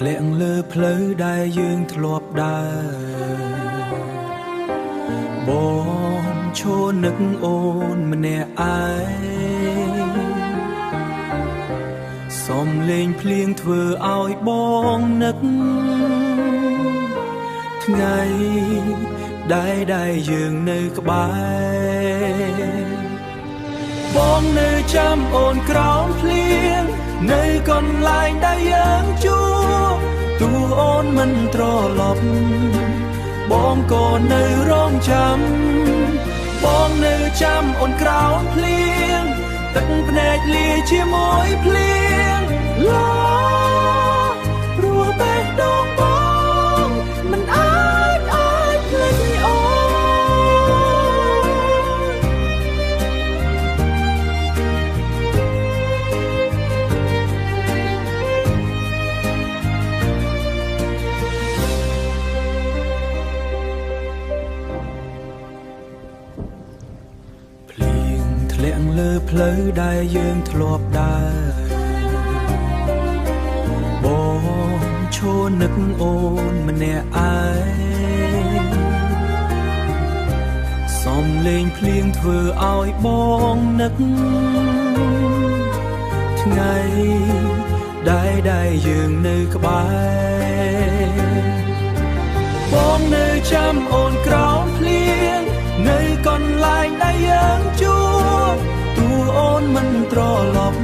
ធ្លាក់លើផ្លូវដែលយើងធ្លាប់ដើរបងឈរនឹកអូនម្នាក់ឯងសុំលេងភ្លៀងធ្វើឲ្យបងនឹកថ្ងៃដែលយើងនៅក្បែរបងនៅចាំអូនក្រោមភ្លៀងនៅកន្លែងដែលយើងជួបទូអូនមិនត្រឡប់បងក៏នៅរងចាំបងនៅចាំអូនក្រោមភ្លៀងទឹកភ្នែកលាជាមួយភ្លៀងឡាព្រោះបេះដូងបងមិនអាចភ្លេចអូនលើផ្លូវដែលយើងធ្លាប់ដើរបងឈរនឹកអូនម្នាក់ឯងសុំលេងភ្លៀងធ្វើឲ្យបងនឹកថ្ងៃដែលយើងនៅក្បែរបងនៅចាំអូនក្រោមភ្លៀងនៅកន្លែងដែលយើងជួបទូអូនមិនត្រឡប់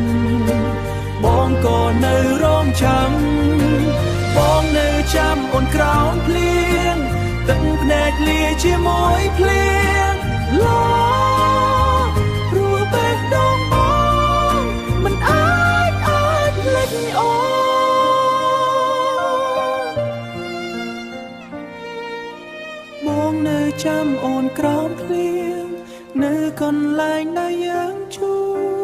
បងក៏នៅរងចាំបងនៅចាំអូនក្រោមភ្លៀងទឹកភ្នែកលាជាមួយភ្លៀងឡាព្រោះបេះដូងបងមិនអាចភ្លេចអូនបងនៅចាំអូនក្រោមភ្លៀងនៅកន្លែងដែលយើងជួប